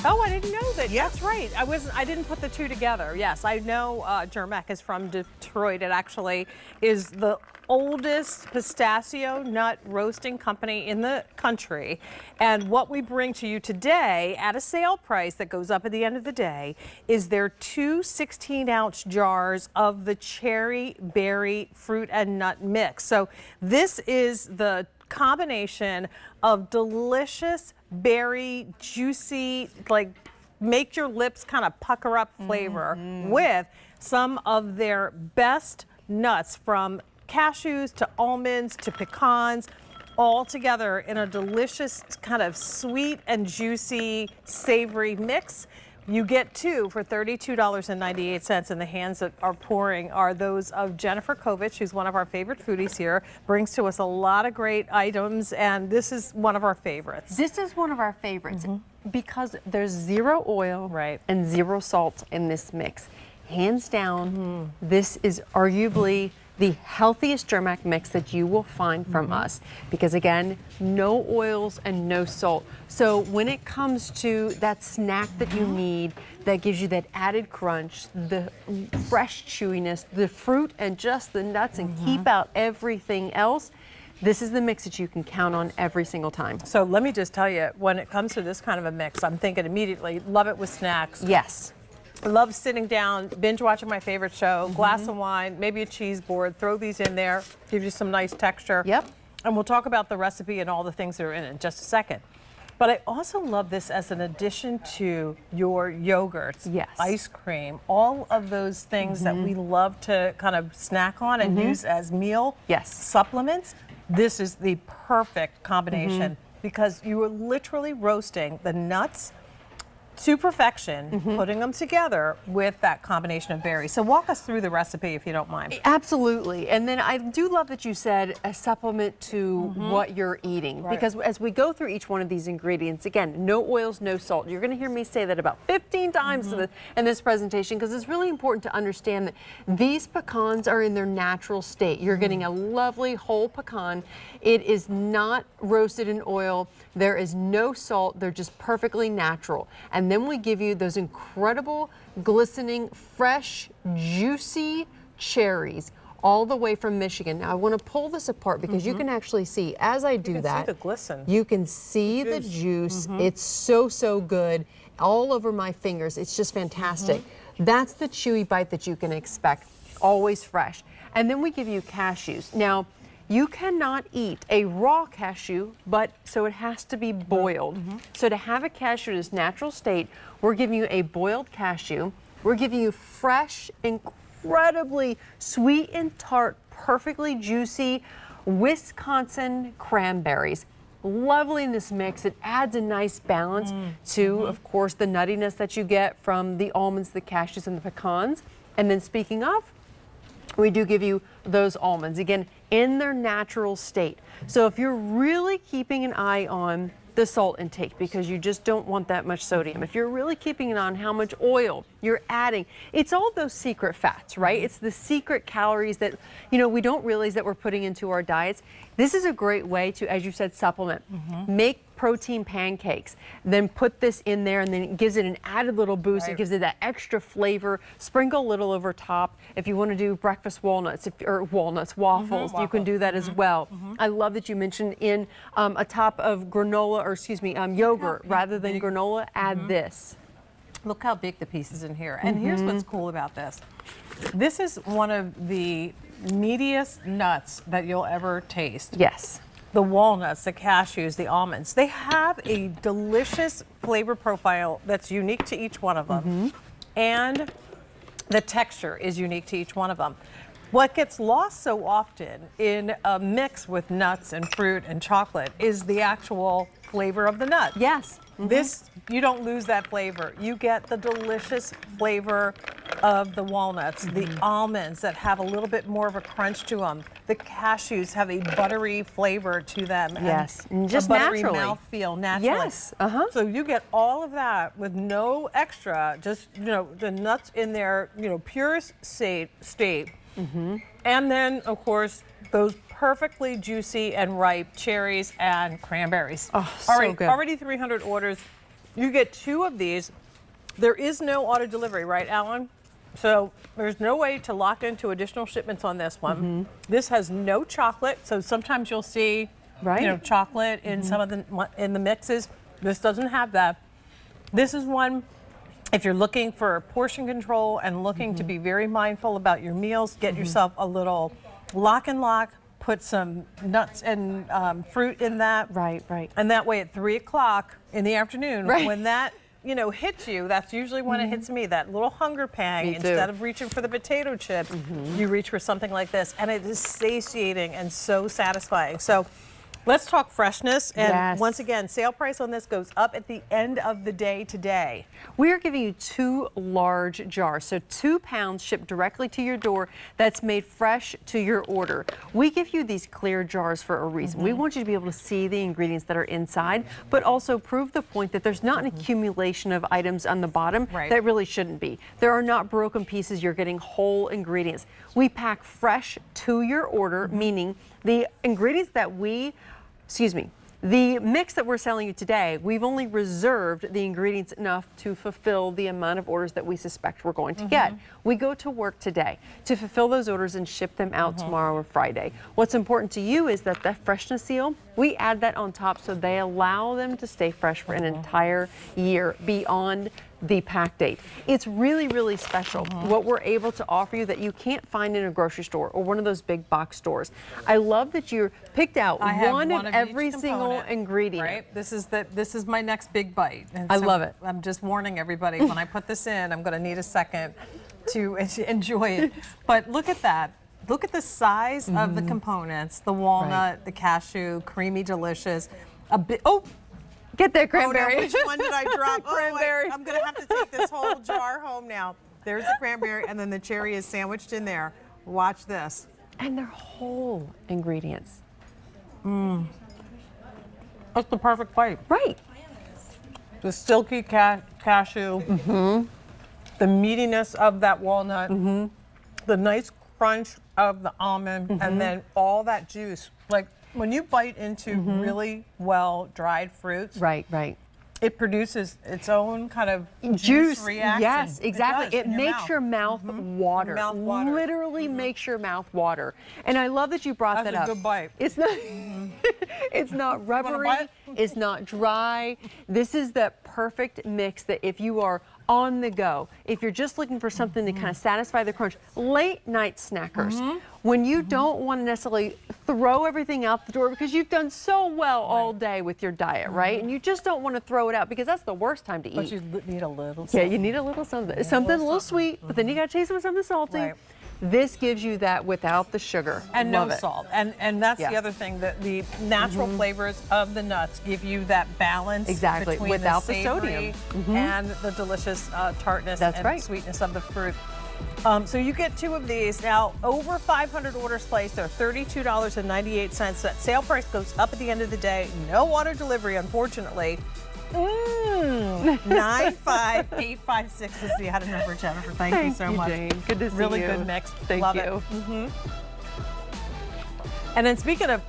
Oh, I didn't know that. Yep. That's right. I didn't put the two together. Yes, I know Germack is from Detroit. It actually is the oldest pistachio nut roasting company in the country. And what we bring to you today at a sale price that goes up at the end of the day is their two 16-ounce jars of the cherry berry fruit and nut mix. So this is the combination of delicious berry, juicy, like make your lips kind of pucker up flavor with some of their best nuts, from cashews to almonds to pecans, all together in a delicious kind of sweet and juicy savory mix. You get two for $32.98, and the hands that are pouring are those of Jennifer Kovich, who's one of our favorite foodies here, brings to us a lot of great items, and this is one of our favorites. This is one of our favorites because there's zero oil and zero salt in this mix. Hands down, this is arguably the healthiest Germack mix that you will find from us, because again, no oils and no salt. So when it comes to that snack that you need, that gives you that added crunch, the fresh chewiness, the fruit and just the nuts, and keep out everything else, this is the mix that you can count on every single time. So let me just tell you, when it comes to this kind of a mix, I'm thinking immediately, love it with snacks. Yes. I love sitting down, binge watching my favorite show, glass of wine, maybe a cheese board, throw these in there, give you some nice texture. Yep. And we'll talk about the recipe and all the things that are in it in just a second. But I also love this as an addition to your yogurts, ice cream, all of those things that we love to kind of snack on and use as meal supplements. This is the perfect combination because you are literally roasting the nuts to perfection, putting them together with that combination of berries. So walk us through the recipe if you don't mind. Absolutely. And then I do love that you said a supplement to what you're eating, because as we go through each one of these ingredients, again, no oils, no salt. You're going to hear me say that about 15 times in this presentation, because it's really important to understand that these pecans are in their natural state. You're getting a lovely whole pecan. It is not roasted in oil. There is no salt. They're just perfectly natural. And then we give you those incredible, glistening, fresh, juicy cherries all the way from Michigan. Now I want to pull this apart because you can actually see, as I do that, see the glisten. You can see the juice. It's so good all over my fingers. It's just fantastic. That's the chewy bite that you can expect, always fresh. And then we give you cashews. Now, you cannot eat a raw cashew, so it has to be boiled. So to have a cashew in its natural state, we're giving you a boiled cashew. We're giving you fresh, incredibly sweet and tart, perfectly juicy Wisconsin cranberries. Lovely in this mix. It adds a nice balance to, of course, the nuttiness that you get from the almonds, the cashews, and the pecans. And then speaking of, we do give you those almonds, again, in their natural state. So if you're really keeping an eye on the salt intake, because you just don't want that much sodium, if you're really keeping an eye on how much oil you're adding, it's all those secret fats, right? It's the secret calories that, we don't realize that we're putting into our diets. This is a great way to, as you said, supplement. Make protein pancakes, then put this in there, and then it gives it an added little boost. It gives it that extra flavor. Sprinkle a little over top. If you want to do breakfast waffles, you can do that as well. I love that you mentioned in a top of granola, or excuse me, yogurt, rather than granola, add this. Look how big the piece is in here. And here's what's cool about this. This is one of the meatiest nuts that you'll ever taste. Yes. The walnuts, the cashews, the almonds, they have a delicious flavor profile that's unique to each one of them. And the texture is unique to each one of them. What gets lost so often in a mix with nuts and fruit and chocolate is the actual flavor of the nut. Yes. This, you don't lose that flavor. You get the delicious flavor of the walnuts, the almonds that have a little bit more of a crunch to them. The cashews have a buttery flavor to them. Yes, and just a buttery naturally. mouthfeel naturally. Yes. So you get all of that with no extra, just the nuts in their purest state. And then of course those perfectly juicy and ripe cherries and cranberries. Oh, so good. Already 300 orders. You get 2 of these. There is no auto delivery, right, Alan? So there's no way to lock into additional shipments on this one. This has no chocolate, so sometimes you'll see, chocolate in some of the mixes. This doesn't have that. This is one, if you're looking for portion control and looking to be very mindful about your meals, get yourself a little lock and lock. Put some nuts and fruit in that. Right. And that way at 3 o'clock in the afternoon, when that hits you, that's usually when it hits me, that little hunger pang. Instead of reaching for the potato chips, you reach for something like this, and it is satiating and so satisfying. So let's talk freshness. And once again, sale price on this goes up at the end of the day today. We are giving you 2 large jars, so 2 pounds shipped directly to your door that's made fresh to your order. We give you these clear jars for a reason. We want you to be able to see the ingredients that are inside, but also prove the point that there's not an accumulation of items on the bottom that really shouldn't be. There are not broken pieces. You're getting whole ingredients. We pack fresh to your order, meaning the ingredients that the mix that we're selling you today, we've only reserved the ingredients enough to fulfill the amount of orders that we suspect we're going to get. We go to work today to fulfill those orders and ship them out tomorrow or Friday. What's important to you is that freshness seal, we add that on top so they allow them to stay fresh for an entire year beyond the pack date. It's really, really special what we're able to offer you that you can't find in a grocery store or one of those big box stores. I love that you picked out one of every single ingredient. Right? This is my next big bite. And I love it. I'm just warning everybody, when I put this in, I'm going to need a second to enjoy it. But look at that. Look at the size of the components, the walnut, the cashew, creamy, delicious. Get that cranberry. Oh, no, which one did I drop? Cranberry. I'm going to have to take this whole jar home now. There's the cranberry, and then the cherry is sandwiched in there. Watch this. And they're whole ingredients. That's the perfect bite. Right. The silky cashew, the meatiness of that walnut, the nice crunch of the almond, and then all that juice. Like, when you bite into really well dried fruits, it produces its own kind of juice reaction. Yes, exactly. It makes your mouth water. Literally makes your mouth water. And I love that you brought that up. That's a good bite. It's not it's not rubbery, it's not dry. This is the perfect mix that if you are on the go, if you're just looking for something to kind of satisfy the crunch, late night snackers, when you don't want to necessarily throw everything out the door because you've done so well all day with your diet, right? And you just don't want to throw it out because that's the worst time to eat. But you need a little something. Yeah, you need a little something. Something a little sweet, but then you got to chase it with something salty. This gives you that without the sugar. And no salt. And that's the other thing, that the natural flavors of the nuts give you that balance between without the savory and the delicious tartness and sweetness of the fruit. So you get 2 of these. Now, over 500 orders placed. They're $32.98. That sale price goes up at the end of the day. No auto delivery, unfortunately. 95856 is the item number, Jennifer. Thank you so much. Jane. Good to see you. Really good mix. Thank Love you. it. And then speaking of